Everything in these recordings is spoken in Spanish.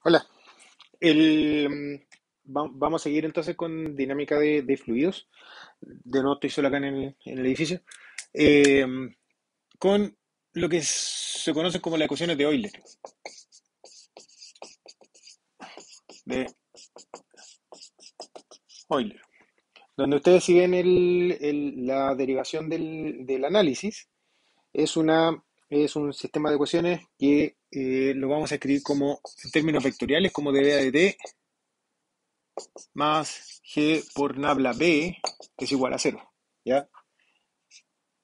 Hola. Vamos a seguir entonces con dinámica de fluidos. De nuevo estoy solo acá en el edificio. Eh, con lo que se conocen como las ecuaciones de Euler. De Euler. Donde ustedes siguen la derivación del análisis. Es es un sistema de ecuaciones que lo vamos a escribir como en términos vectoriales, como dB de t más g por nabla b es igual a cero. ¿Ya?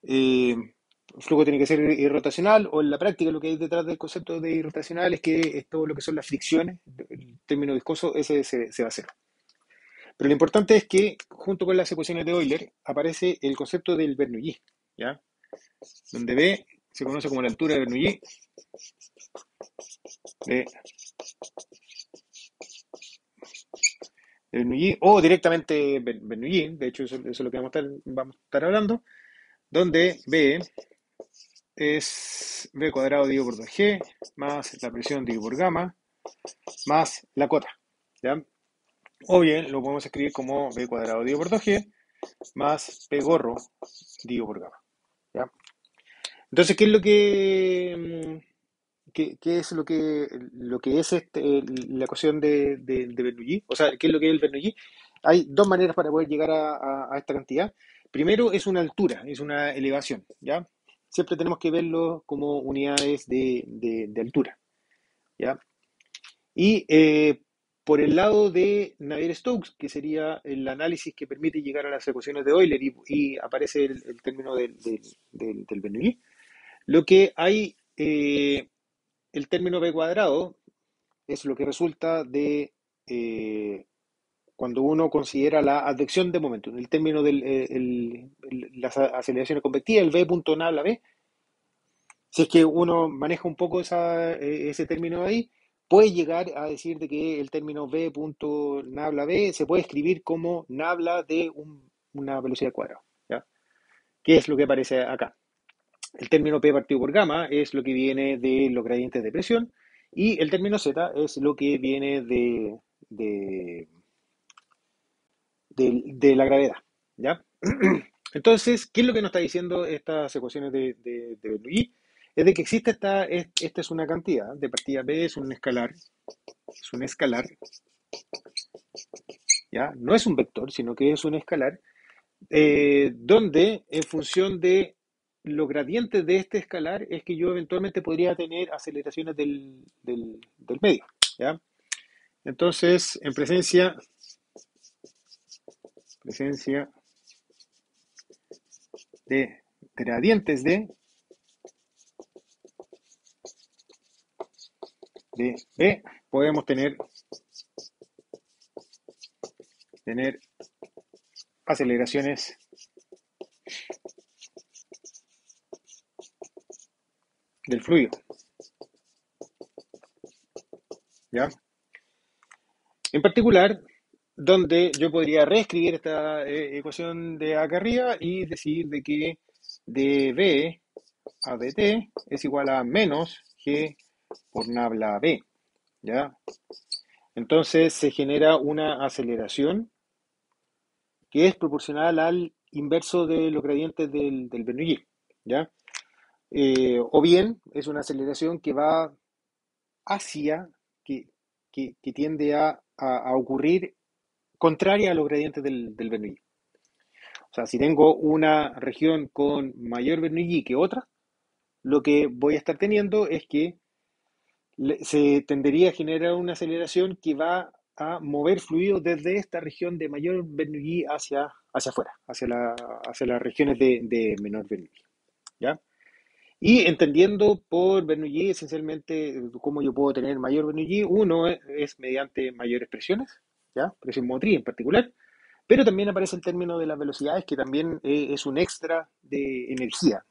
eh, el flujo tiene que ser irrotacional, o en la práctica lo que hay detrás del concepto de irrotacional es que es todo lo que son las fricciones, el término viscoso, ese se va a hacer. Pero lo importante es que junto con las ecuaciones de Euler aparece el concepto del Bernoulli, ¿ya? Donde B se conoce como la altura de de Bernoulli o directamente Bernoulli, de hecho eso es lo que vamos a estar hablando, donde B es B cuadrado dividido por 2G más la presión dividido por gamma más la cota, ¿ya? O bien lo podemos escribir como B cuadrado dividido por 2G más P gorro dividido por gamma, ¿ya? Entonces, ¿qué es lo qué es lo que es la ecuación de Bernoulli? O sea, ¿qué es lo que es el Bernoulli? Hay dos maneras para poder llegar a esta cantidad. Primero es una altura, es una elevación, ¿ya? Siempre tenemos que verlo como unidades de altura, ¿ya? Y por el lado de Navier-Stokes, que sería el análisis que permite llegar a las ecuaciones de Euler y aparece el término del Bernoulli, lo que hay, el término b cuadrado es lo que resulta de cuando uno considera la advección de momento, el término las aceleraciones convectivas, el v punto nabla b. Si es que uno maneja un poco ese término ahí, puede llegar a decir de que el término v punto nabla b se puede escribir como nabla de una velocidad cuadrada, ¿ya? ¿Qué es lo que aparece acá? El término p partido por gamma es lo que viene de los gradientes de presión y el término z es lo que viene de, de la gravedad, ¿ya? Entonces, ¿qué es lo que nos está diciendo estas ecuaciones de Bernoulli? Es de que existe esta es una cantidad, de partida B es un escalar, ¿ya? No es un vector, sino que es un escalar, donde en función de los gradientes de este escalar es que yo eventualmente podría tener aceleraciones del medio, ¿ya? Entonces, en presencia de gradientes de B, podemos tener aceleraciones del fluido, ¿ya? En particular, donde yo podría reescribir esta ecuación de acá arriba y decir de que dB a dt es igual a menos g por nabla b, ¿ya? Entonces se genera una aceleración que es proporcional al inverso de los gradientes del Bernoulli, ¿ya? O bien es una aceleración que va hacia, que, que tiende a ocurrir contraria a los gradientes del Bernoulli. O sea, si tengo una región con mayor Bernoulli que otra, lo que voy a estar teniendo es que se tendería a generar una aceleración que va a mover fluido desde esta región de mayor Bernoulli hacia afuera, hacia las regiones de menor Bernoulli, ¿ya? Y entendiendo por Bernoulli esencialmente cómo yo puedo tener mayor Bernoulli, uno es mediante mayores presiones, ¿ya? Presión motriz en particular, pero también aparece el término de las velocidades, que también es un extra de energía,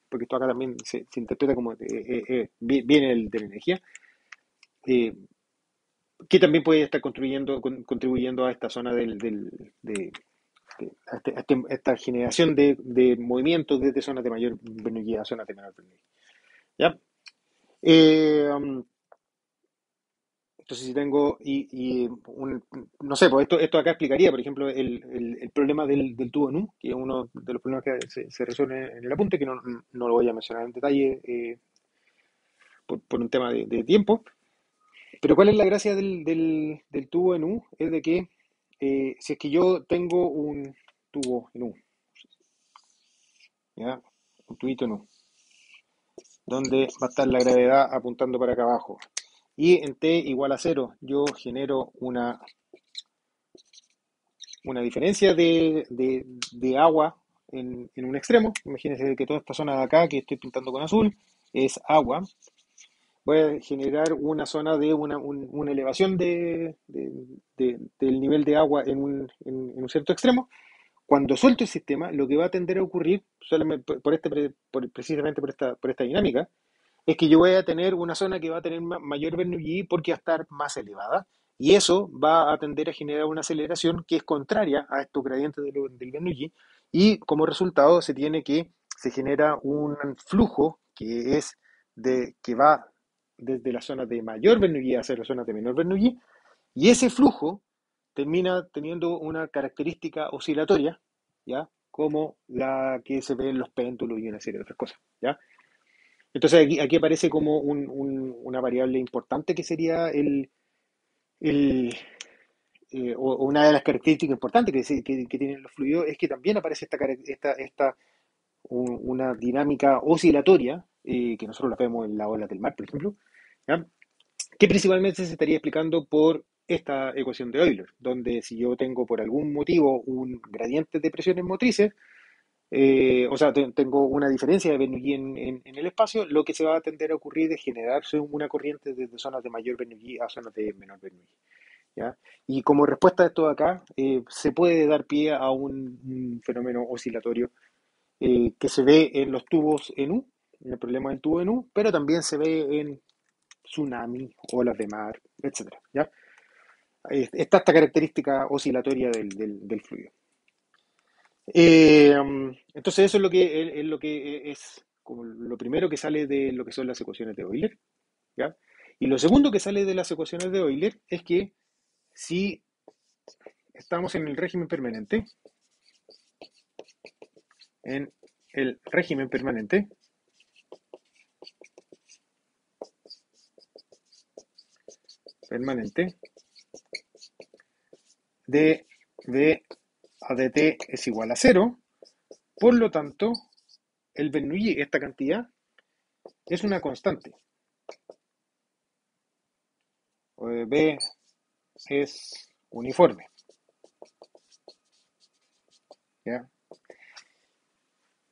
porque esto acá también se interpreta como viene de la energía, eh, que también puede estar contribuyendo a esta zona a esta generación de movimientos desde zonas de mayor Bernoulli a zonas de menor Bernoulli, ¿ya? Eh, um, Entonces, si tengo, no sé, pues esto acá explicaría, por ejemplo, el problema del tubo NU, que es uno de los problemas que se resuelve en el apunte, que no lo voy a mencionar en detalle por un tema de tiempo. Pero ¿cuál es la gracia del tubo en U? Es de que si es que yo tengo un tubo en U, ¿ya? Un tubito en U, donde va a estar la gravedad apuntando para acá abajo. Y en T igual a cero, yo genero una diferencia de agua en un extremo. Imagínense que toda esta zona de acá que estoy pintando con azul es agua. Voy a generar una zona de una elevación del nivel de agua en un cierto extremo. Cuando suelto el sistema, lo que va a tender a ocurrir, solamente precisamente por esta dinámica, es que yo voy a tener una zona que va a tener mayor Bernoulli porque va a estar más elevada, y eso va a tender a generar una aceleración que es contraria a estos gradientes del Bernoulli, y como resultado se genera un flujo que va desde la zona de mayor Bernoulli hacia la zona de menor Bernoulli, y ese flujo termina teniendo una característica oscilatoria, ¿ya? Como la que se ve en los péndulos y una serie de otras cosas, ¿ya? Entonces aquí aparece como una variable importante que sería el, o una de las características importantes que tienen los fluidos es que también aparece una dinámica oscilatoria, que nosotros la vemos en la ola del mar, por ejemplo, ¿ya? Que principalmente se estaría explicando por esta ecuación de Euler, donde si yo tengo por algún motivo un gradiente de presiones motrices, o sea, tengo una diferencia de Bernoulli en el espacio, lo que se va a tender a ocurrir es generarse una corriente desde zonas de mayor Bernoulli a zonas de menor Bernoulli, ¿ya? Y como respuesta a esto de acá, se puede dar pie a un fenómeno oscilatorio que se ve en los tubos en U, en el problema del tubo en U, pero también se ve en tsunami, olas de mar, etcétera, ¿ya? Está esta característica oscilatoria del fluido. Entonces eso es lo que es como lo primero que sale de lo que son las ecuaciones de Euler, ¿ya? Y lo segundo que sale de las ecuaciones de Euler es que si estamos en el régimen permanente de v a dt es igual a cero, por lo tanto, el Bernoulli, esta cantidad, es una constante. V es uniforme, ¿ya?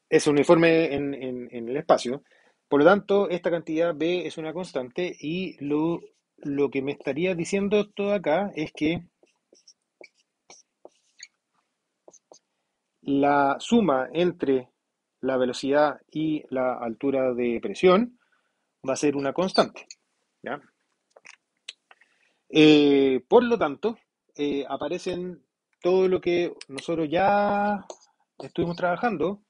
Es uniforme en el espacio. Por lo tanto, esta cantidad B es una constante y lo que me estaría diciendo todo acá es que la suma entre la velocidad y la altura de presión va a ser una constante, ¿ya? Por lo tanto, aparecen todo lo que nosotros ya estuvimos trabajando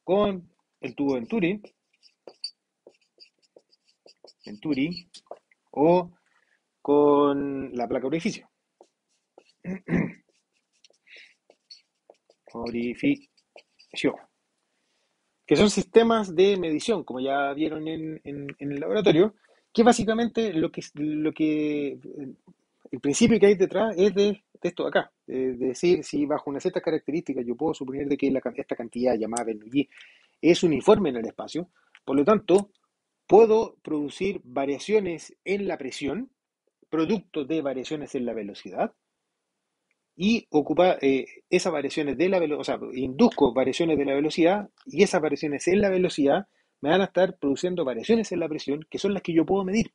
con el tubo Venturi o con la placa orificio. Orificio. Que son sistemas de medición, como ya vieron en el laboratorio, que básicamente el principio que hay detrás es de esto de acá, de decir si bajo una cierta característica yo puedo suponer de que esta cantidad llamada Bernoulli es uniforme en el espacio, por lo tanto, puedo producir variaciones en la presión, producto de variaciones en la velocidad, y ocupar esas variaciones de la velocidad, o sea, induzco variaciones de la velocidad y esas variaciones en la velocidad me van a estar produciendo variaciones en la presión que son las que yo puedo medir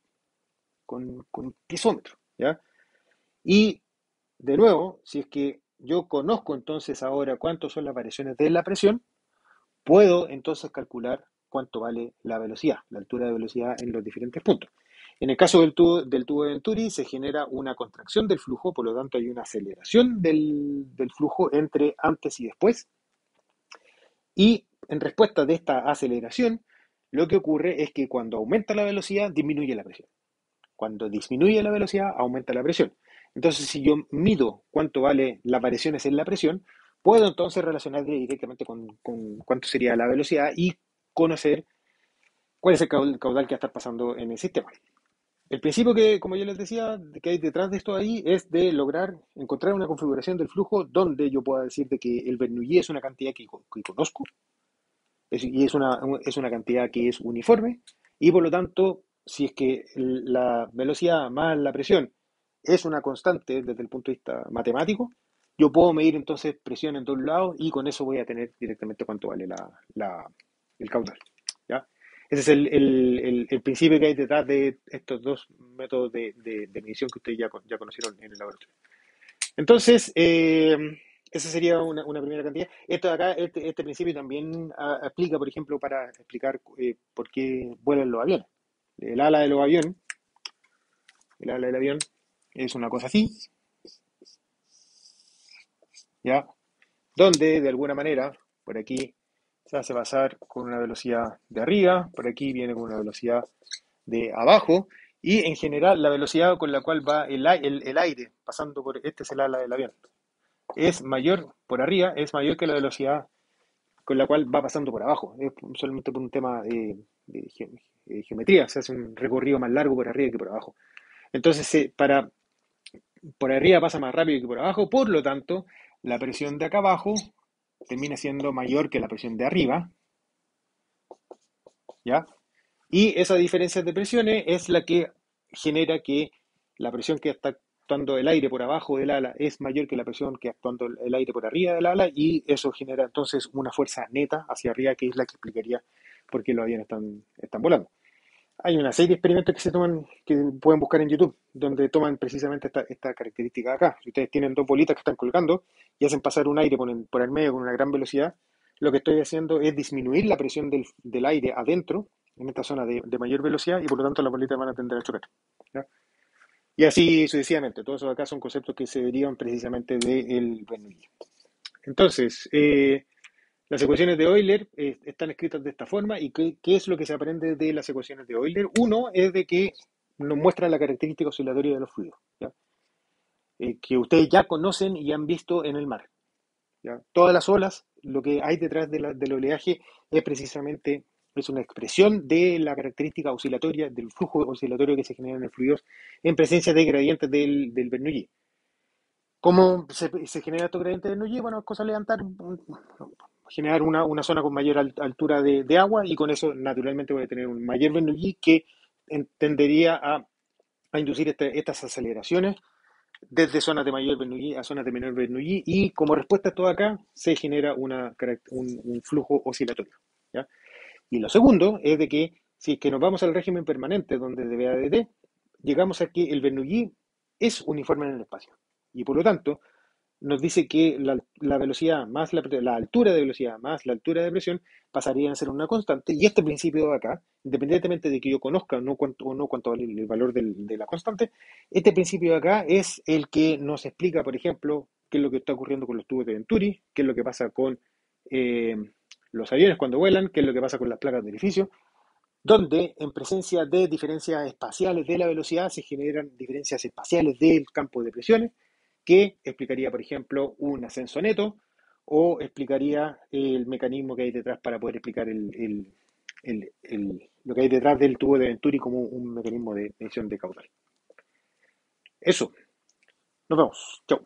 con un piezómetro, ¿ya? Y de nuevo, si es que yo conozco entonces ahora cuántas son las variaciones de la presión, puedo entonces calcular cuánto vale la velocidad, la altura de velocidad en los diferentes puntos. En el caso del tubo de Venturi se genera una contracción del flujo, por lo tanto hay una aceleración del flujo entre antes y después. Y en respuesta de esta aceleración, lo que ocurre es que cuando aumenta la velocidad, disminuye la presión. cuando disminuye la velocidad, aumenta la presión. Entonces, si yo mido cuánto vale las variaciones en la presión, puedo entonces relacionar directamente con cuánto sería la velocidad y conocer cuál es el caudal que va a estar pasando en el sistema. El principio que, como yo les decía, que hay detrás de esto ahí es de lograr encontrar una configuración del flujo donde yo pueda decir de que el Bernoulli es una cantidad que conozco y es una cantidad que es uniforme y por lo tanto, si es que la velocidad más la presión es una constante desde el punto de vista matemático, yo puedo medir entonces presión en todos lados y con eso voy a tener directamente cuánto vale el caudal. ¿Ya? Ese es el principio que hay detrás de estos dos métodos de medición que ustedes ya conocieron en el laboratorio. Entonces, esa sería una primera cantidad. Esto de acá, este principio también aplica, por ejemplo, para explicar por qué vuelan los aviones. El ala de los aviones, el ala del avión es una cosa así, ¿ya? Donde, de alguna manera, por aquí se hace pasar con una velocidad de arriba, por aquí viene con una velocidad de abajo, y en general la velocidad con la cual va el aire pasando por, este es el ala del avión, es mayor por arriba, es mayor que la velocidad con la cual va pasando por abajo. Es solamente por un tema de geometría, se hace un recorrido más largo por arriba que por abajo. Entonces, por arriba pasa más rápido que por abajo, por lo tanto, la presión de acá abajo termina siendo mayor que la presión de arriba, ¿ya? Y esa diferencia de presiones es la que genera que la presión que está actuando el aire por abajo del ala es mayor que la presión que actuando el aire por arriba del ala y eso genera entonces una fuerza neta hacia arriba que es la que explicaría por qué los aviones están volando. Hay una serie de experimentos que se toman, que pueden buscar en YouTube, donde toman precisamente esta característica de acá. Si ustedes tienen dos bolitas que están colgando y hacen pasar un aire por el medio con una gran velocidad, lo que estoy haciendo es disminuir la presión del aire adentro, en esta zona de mayor velocidad, y por lo tanto las bolitas van a tender a chocar. ¿Ya? Y así sucesivamente. Todos esos acá son conceptos que se derivan precisamente del Bernoulli. Entonces, las ecuaciones de Euler están escritas de esta forma y ¿qué es lo que se aprende de las ecuaciones de Euler? Uno es de que nos muestran la característica oscilatoria de los fluidos, ¿ya? Que ustedes ya conocen y han visto en el mar, ¿ya? Todas las olas, lo que hay detrás del oleaje es precisamente es una expresión de la característica oscilatoria, del flujo oscilatorio que se genera en el fluido en presencia de gradientes del Bernoulli. ¿Cómo se genera estos gradientes de Bernoulli? Bueno, es cosa de levantar, generar una zona con mayor altura de agua y con eso naturalmente voy a tener un mayor Bernoulli que tendería a inducir estas aceleraciones desde zonas de mayor Bernoulli a zonas de menor Bernoulli y como respuesta a todo acá se genera un flujo oscilatorio, ¿ya? Y lo segundo es de que si es que nos vamos al régimen permanente donde de VADT, llegamos a que el Bernoulli es uniforme en el espacio y por lo tanto nos dice que la velocidad más la altura de velocidad más la altura de presión pasarían a ser una constante. Y este principio de acá, independientemente de que yo conozca o no cuánto vale el valor de la constante, este principio de acá es el que nos explica, por ejemplo, qué es lo que está ocurriendo con los tubos de Venturi, qué es lo que pasa con eh, los aviones cuando vuelan, qué es lo que pasa con las placas de edificio, donde en presencia de diferencias espaciales de la velocidad se generan diferencias espaciales del campo de presiones, que explicaría, por ejemplo, un ascenso neto o explicaría el mecanismo que hay detrás para poder explicar lo que hay detrás del tubo de Venturi como un mecanismo de medición de caudal. Eso, nos vemos. Chao.